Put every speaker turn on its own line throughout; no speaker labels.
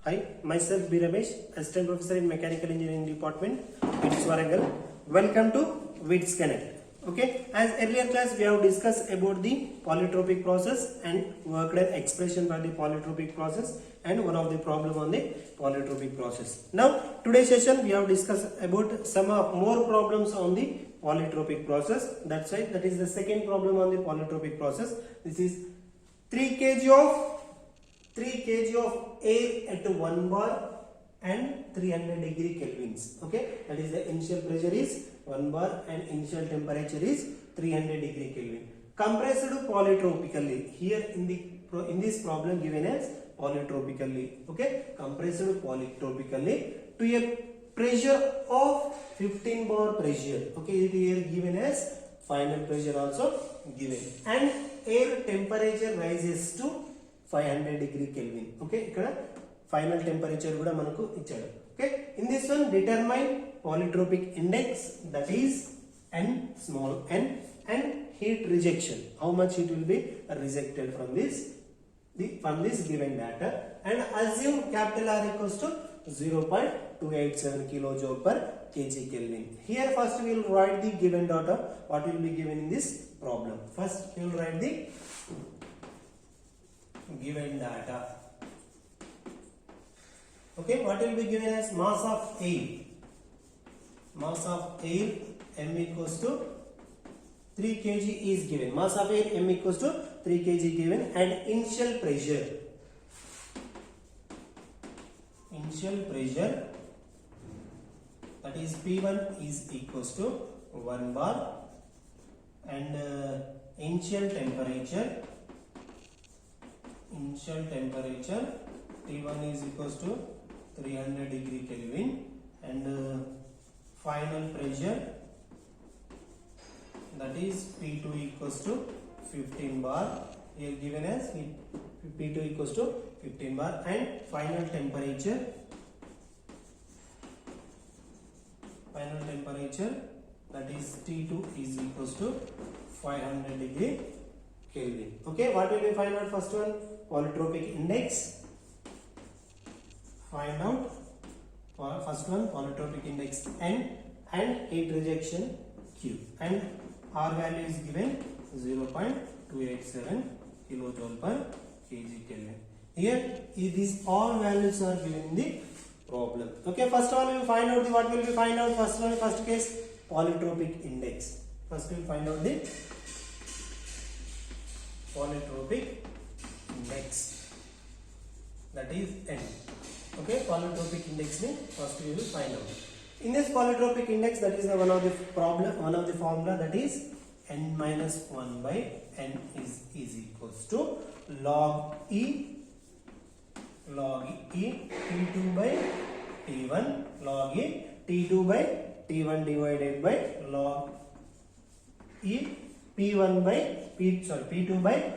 Hi, myself B. Ramesh, Assistant Professor in Mechanical Engineering Department, WITS Warangal. Welcome to WITS Connect. Okay, as earlier class we have discussed about the polytropic process and worked an expression for the polytropic process and one of the problem on the polytropic process. Now today's session we have discussed about some more problems on the polytropic process. That's right, that is the second problem on the polytropic process. This is 3 kg of air at 1 bar and 300 degree kelvins. Okay, that is the initial pressure is 1 bar and initial temperature is 300 degree kelvin. Compressed polytropically. Here in this problem given as polytropically. Okay, compressed polytropically to a pressure of 15 bar pressure. Okay, here given as final pressure also given, and air temperature rises to 500 degree Kelvin. Okay, ikkada final temperature kuda manaku ichadu. Okay, in this one determine polytropic index, that is n small n, and heat rejection, how much it will be rejected from this given data, and assume capital R equals to 0.287 kilojoule per kg Kelvin. Here first we will write the given data, what will be given in this problem. First we will write the given data. Okay, what will be given as mass of air. Mass of air m equals to 3 kg is given. Mass of air m equals to 3 kg given, and initial pressure that is P1 is equals to 1 bar, and initial temperature T1 is equals to 300 degree Kelvin, and final pressure that is P2 equals to 15 bar, here given as P2 equals to 15 bar, and final temperature that is T2 is equals to 500 degree Kelvin. Okay, what will we find out? First one, polytropic index. Find out first one, polytropic index n, and heat rejection Q, and R value is given 0.287 kilojoule per kg Kelvin. Here these all values are given in the problem. Okay, first of all we will find out what will we find out? First case, polytropic index. First we will find out the polytropic index, that is n. Okay, polytropic index ne first we will find out. In this polytropic index, that is one of the formula, that is n minus 1 by n is equals to log e T2 by T1 log e T2 by T1 divided by log e P2 by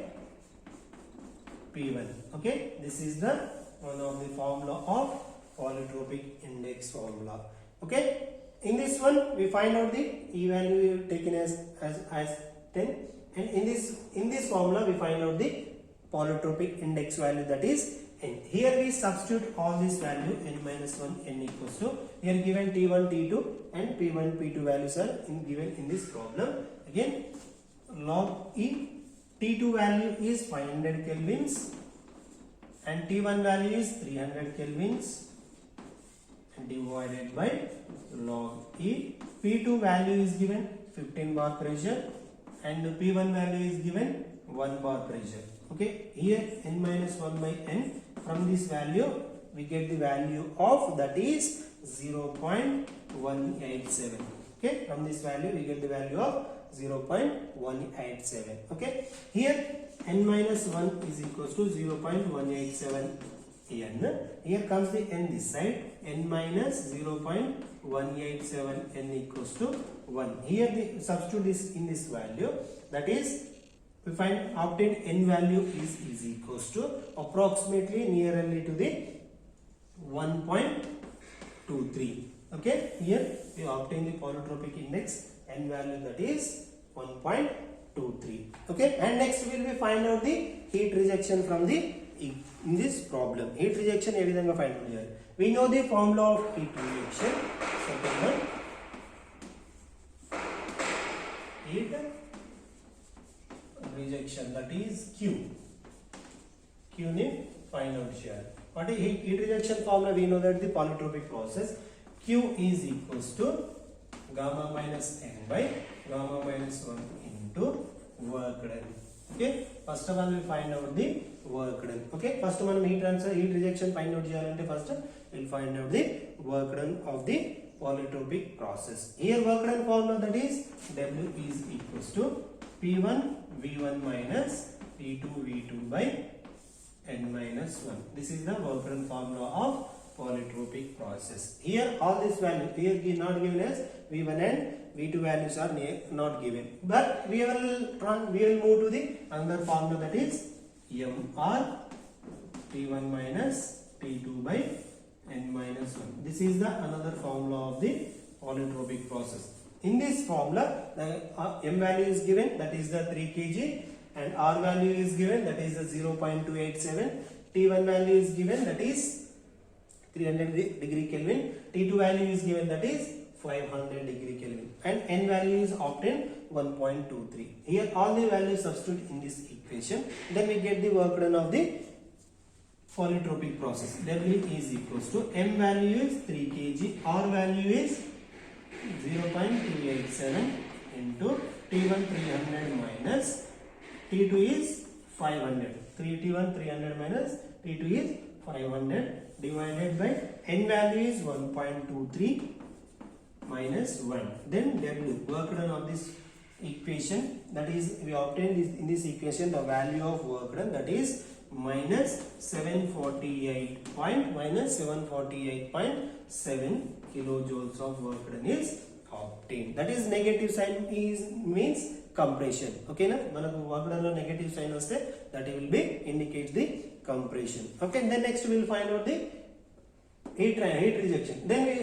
P1. Okay, this is the one of the formula of polytropic index formula. Okay, in this one we find out the E value taken as 10, and in this formula we find out the polytropic index value, that is n. Here we substitute all this value n minus 1 n equals to, here given T1 T2 and P1 P2 values are given in this problem. Again, log E T2 value is 500 kelvins and T1 value is 300 kelvins, and divided by log E P2 value is given 15 bar pressure, and P1 value is given 1 bar pressure. Okay, here n minus 1 by n, from this value we get the value of, that is 0.187. Okay, from this value we get the value of 0.187. Okay, here n minus 1 is equals to 0.187 n. Here comes the n this side, n minus 0.187 n equals to 1. Here the substitute this in this value, that is we find obtained n value is equals to approximately nearly to the 1.23. Okay, here we obtain the polytropic index n value, that is 1.23. Okay, and next we will find out the heat rejection from the in this problem. Heat rejection ఏ విధంగా find out చేయాలి? We know the formula of heat rejection. Second one, heat rejection, that is Q. Q ని find out చేయాలి. What is heat rejection formula? We know that the polytropic process Q is equals to gamma minus n by gamma minus 1 into work done. Okay, first of all we find out the work done. Okay, first మనం heat rejection find out చేయాలంటే first we'll find out the work done of the polytropic process. Here work done formula, that is W is equals to P1 V1 minus P2 V2 by n minus 1. This is the work done formula of polytropic process. Here all this value here not given as V1 and V2 values are not given, but we will move to the another formula, that is MR T1 minus T2 by n minus 1. This is the another formula of the polytropic process. In this formula the M value is given, that is the 3 kg, and R value is given, that is the 0.287. T1 value is given, that is 300 degree Kelvin. T2 value is given, that is 500 degree Kelvin, and n value is obtained 1.23. Here all the values substitute in this equation, then we get the work done of the polytropic process. W is equals to M value is 3 kg, R value is 0.287 into T1 300 minus T2 is 500. 3T1 300 minus T2 is 500 divided by n value is 1.23 minus 1. Then W, work done of this equation, that is we obtain this in this equation the value of work done, that is minus 748.7 kilojoules of work done is obtained. That is negative sign is means compression. Okay na, manaku work done lo negative sign vaste that will be indicates the compression. Okay, then next we will find out the heat rejection. Then we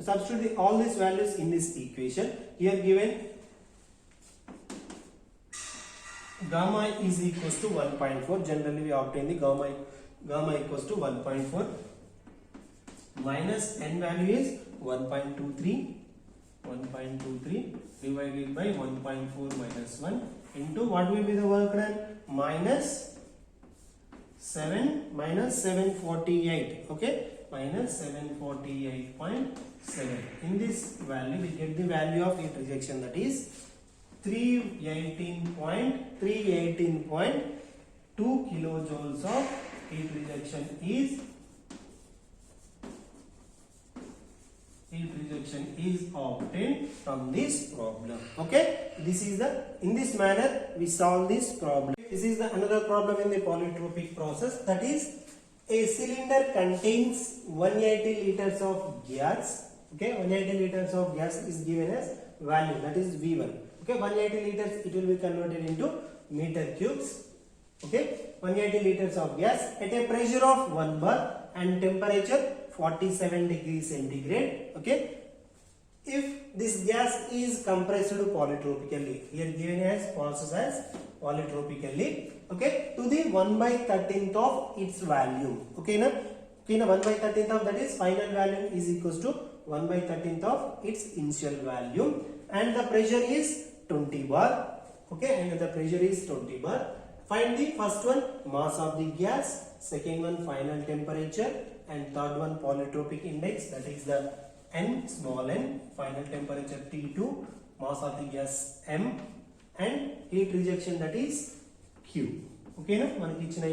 substitute all these values in this equation. Here given gamma is equals to 1.4. Generally we obtain the gamma equals to 1.4 minus n value is 1.23 divided by 1.4 minus 1 into what will be the work done, minus 748. Okay, minus 748.7. In this value we get the value of heat rejection, that is 318.2 kilojoules of heat rejection is obtained from this problem. Okay, this is the, in this manner we solve this problem. This is the another problem in the polytropic process, that is a cylinder contains 180 liters of gas. Okay, 180 liters of gas is given as value, that is V1. Okay, 180 liters it will be converted into meter cubes. Okay, 180 liters of gas at a pressure of 1 bar and temperature 47 degrees centigrade. Okay, if this gas is compressed polytropically, here given as process as polytropically, okay, to the 1/13th of its volume. Okay na, 1/13th of, that is final volume is equals to 1/13th of its initial volume, and the pressure is 20 bar. Okay, and the pressure is 20 bar. Find the first one, mass of the gas, second one final temperature, and third one polytropic index, that is the n, small n, final temperature T2, mass of the gas m, and heat rejection, that is Q. Okay na, manaki ichina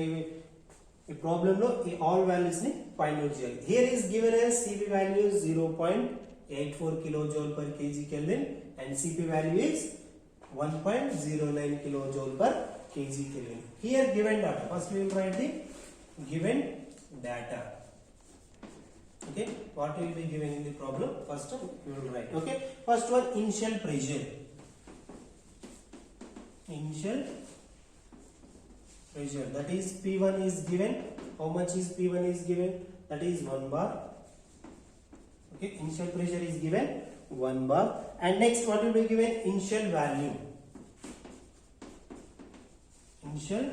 ఈ problem లో ఈ all values ని find out చేయాలి. Here is given as Cp value is 0.84 kilojoule per kg Kelvin and Cp value is 1.09 kilojoule per kg Kelvin. Here given data, first we will write the given data. Okay, what will be given in the problem? First we will write. Okay, first one, initial pressure. Initial pressure, that is P1 is given. How much is P1 is given? That is 1 bar. Okay, initial pressure is given 1 bar. And next what will be given? Initial value. Initial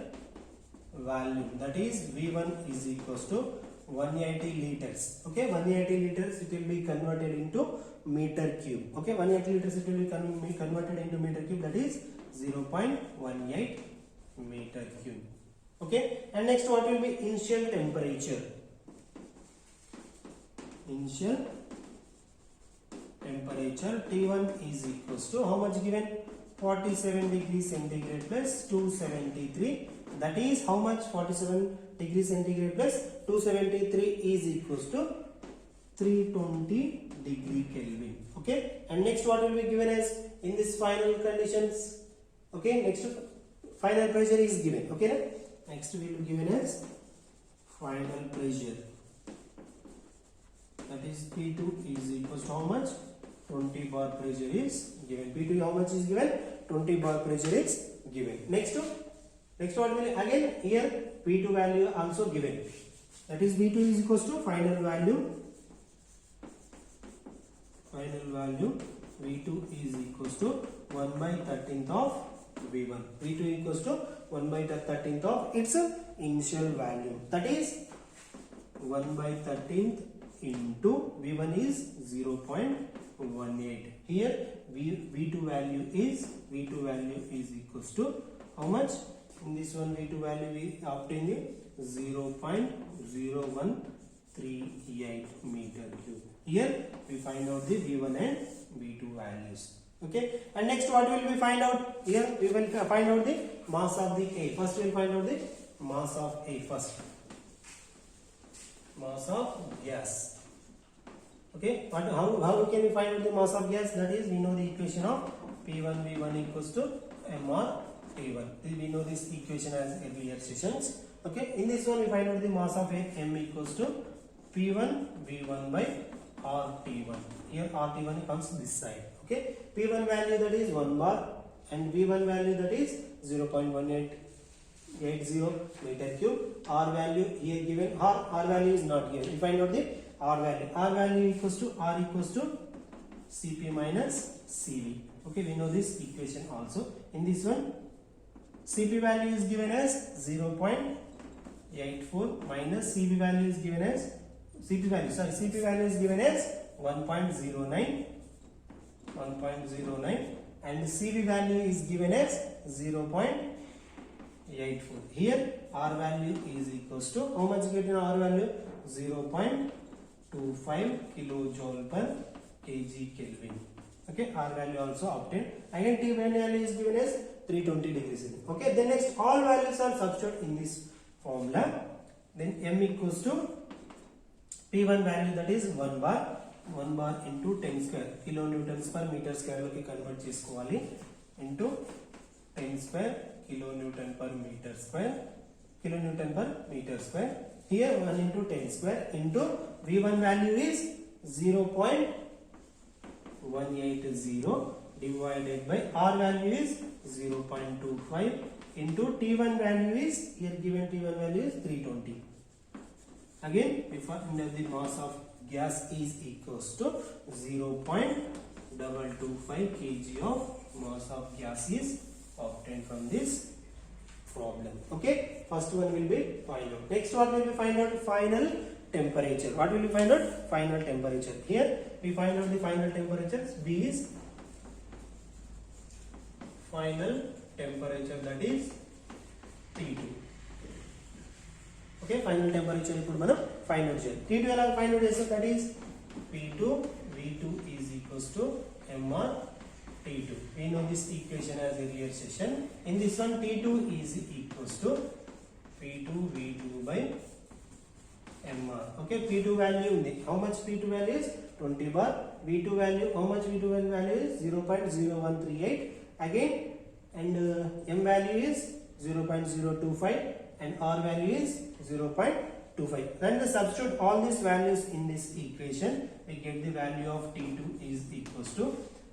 value, that is V1 is equals to 180 liters. Okay, 180 liters it will be converted into meter cube. Okay, 180 liters it will be converted into meter cube, that is 0.18 meter cube. Okay, and next what will be initial temperature? Initial temperature T1 is equals to how much given? 47 degrees centigrade plus 273, that is how much? 47 degrees centigrade plus 273 is equals to 320 degree Kelvin. Okay, and next what will be given as in this final conditions? Okay, next final pressure is given. Okay, next we will be given as final pressure, that is P2 is equals to how much? 20 bar pressure is given. P2 how much is given? 20 bar pressure is given. Next what will again here P2 value also given, that is V2 is equals to final value V2 is equals to 1 by 13th of V1. V2 equals to 1 by 13th of its initial value, that is 1 by 13th into V1 is 0.18. Here V2 value is equals to how much? In this one V2 value we obtained 0.0138 meter cube. Here we find out the V1 and V2 values. Okay, and next what will we find out? Here we will find out the mass of the A. First we will find out the mass of A first. Mass of gas. Okay, how can we find out the mass of gas? That is, we know the equation of P1 V1 equals to mR T1. We know this equation as earlier sessions. Okay, in this one we find out the mass of M equals to P1 V1 by RT1. Here RT1 comes this side. Okay, P1 value that is 1 bar and V1 value that is 0.1880 meter cube. R value here given, R value is not given. We find out the R value. R value equals to Cp minus Cv. Okay, we know this equation also. In this one, Cp value is given as 0.84 minus Cv value is given as Cp value is given as 1.09 and Cv value is given as 0.84. Here R value is equals to how much get in R value? 0.25 kilojoule per kg Kelvin. Okay, R value also obtained. Again T value is given as 320 degrees Celsius. Okay, then next all values are substituted in this formula. Then M equals to P1 value that is 1 bar into 10 square kilonewtons per meter square loki convert chesukovali into 10 square kilonewton per meter square. Here 1 into 10 square into V1 value is 0.180 divided by R value is 0.25 into T1 value is, here given T1 value is 320. Again we find that the mass of gas is equals to 0.225 kg of mass of gas is obtained from this problem. Okay, first one will be find out. Next one will be find out final temperature. What will we find out? Final temperature. Here we find out the final temperatures. B is final temperature, that is T2. Okay, final temperature ఇప్పుడు మనం find out చేయాలి. T2 ఎలా find out చేస్తాం? That is P2 V2 is equals to mR T2. We know this equation as earlier session. In this one T2 is equals to P2 V2 by mR. Okay, P2 value ఉంది. How much P2 value is 20 bar. V2 value, how much V2 value is 0.0138 again, and M value is 0.025 and R value is 0.25. When we substitute all these values in this equation, we get the value of T2 is equals to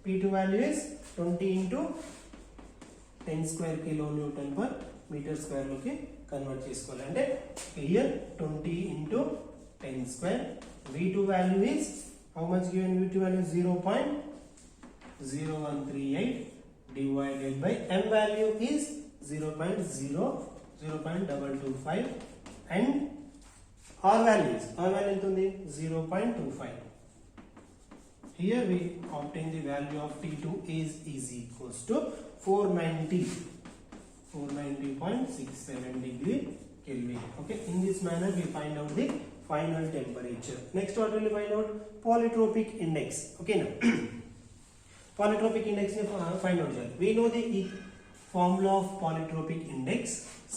P2 value is 20 into 10 square kilonewton per meter square loki convert చేసుకోవాలి. అంటే here 20 into 10 square. V2 value is how much given? V2 value is 0.0138 divided by M value is 0.025. 0.225 and R value ఎంత ఉంది 0.25. Here we obtain the value of T2 is equals to 490.67 degree Kelvin. Okay, in this manner we find out the final temperature. Next, what will we find out? Polytropic index. Okay, now polytropic index ne find out here. We know the formula of polytropic index.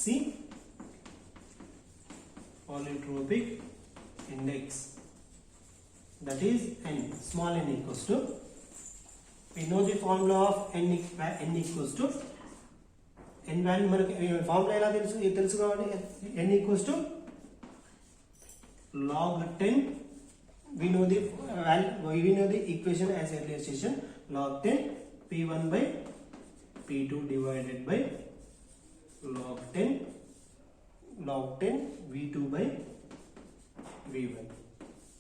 See, polytropic index, that is n, small n equals to, we know the formula of n equals to, n value మనకి formula ఎలా తెలుసు కాబట్టి n equals to log 10. We know the equation as earlier session, log 10 p1 by p2 divided by log 10 v2 by v1.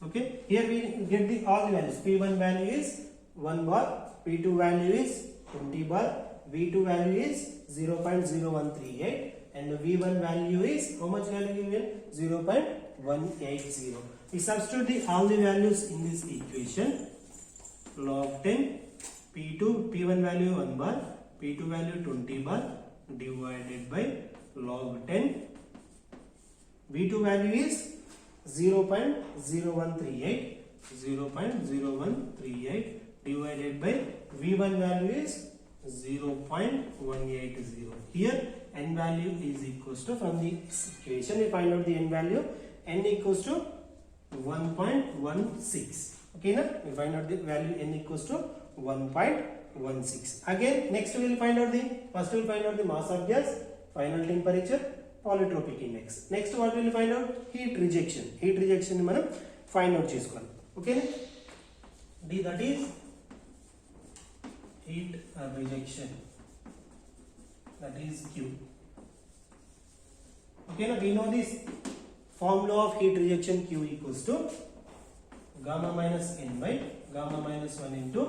Okay, here we get the all the values. P1 value is 1 bar, P2 value is 20 bar, V2 value is 0.0138 and V1 value is how much value given? 0.180. We substitute all the values in this equation. Log 10 P1 value 1 bar, P2 value 20 bar divided by log 10. V2 value is 0.0138 divided by V1 value is 0.180. Here n value is equals to, from the equation we find out the n value, n equals to 1.16. Okay, now we find out the value n equals to 1.16. Again, next we will find out the, first we will find out the mass of gas, final temperature, polytropic index. Next what we will find out? Heat rejection. Heat rejection ni manam find out chesukovali. Okay, D, that is heat rejection, that is Q. Okay, now we know this formula of heat rejection, Q equals to gamma minus n by gamma minus 1 into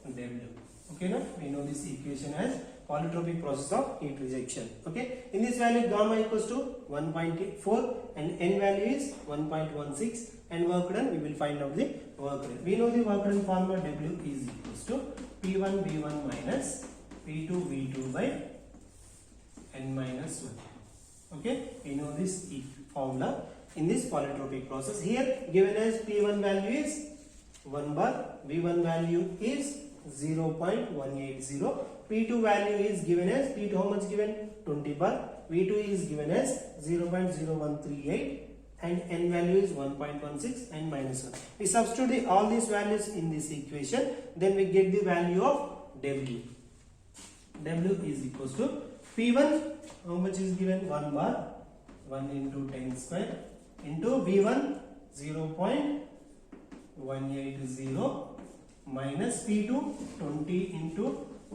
W. Okay, now we know this equation as polytropic process of heat rejection. Okay, in this value gamma equals to 1.4 and n value is 1.16 and work done, we will find out the work done. We know the work done formula, W is equals to P1 V1 minus P2 V2 by n minus 1. Okay, we know this formula in this polytropic process. Here given as P1 value is 1 bar, V1 value is 0.180, P2 value is given as, P2 how much given? 20 bar, V2 is given as 0.0138 and n value is 1.16 and minus 1. We substitute all these values in this equation, then we get the value of W. W is equals to P1 how much is given? 1 bar, 1 into 10 square into V1 0.180 minus P2 20 into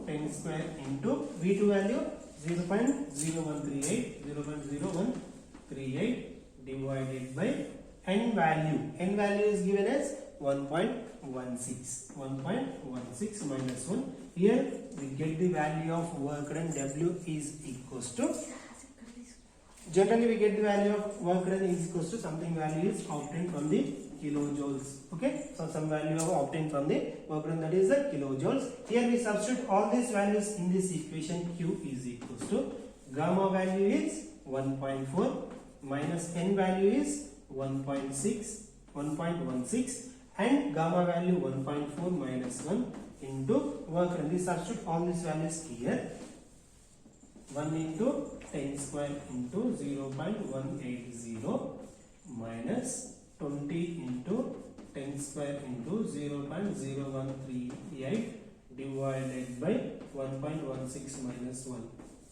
10 square into V2 value 0.0138 divided by n value. N value is given as 1.16 minus 1. Here we get the value of work done, W is equals to, generally we get the value of work done is equals to something value is obtained from the kilojoules. Okay, so some value of obtained from the work done, that is the kilojoules. Here we substitute all these values in this equation. Q is equals to gamma value is 1.4 minus n value is 1.16 and gamma value 1.4 minus 1 into work done. We substitute all these values here. 1 into 10 square into 0.180 minus 20 into 10 square into 0.0138 divided by 1.16 minus 1.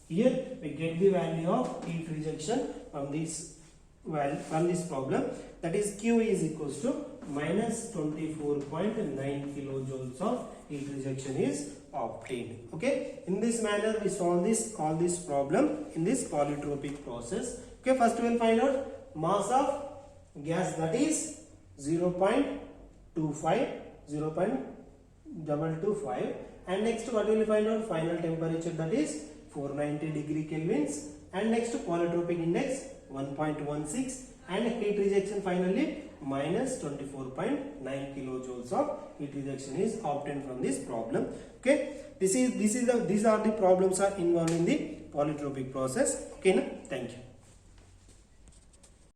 Here we get the value of heat rejection from this problem, that is Q is equals to minus 24.9 kilojoules of heat rejection is obtained. Okay, in this manner we solve all this problem in this polytropic process. Okay, first we will find out mass of gas, that is 0.225 and next what we will find out? Final temperature, that is 490 degree kelvins and next polytropic index 1.16 and heat rejection finally minus 24.9 kilojoules of heat rejection is obtained from this problem. Okay, these are the problems are involved in the polytropic process. Okay, na? Thank you.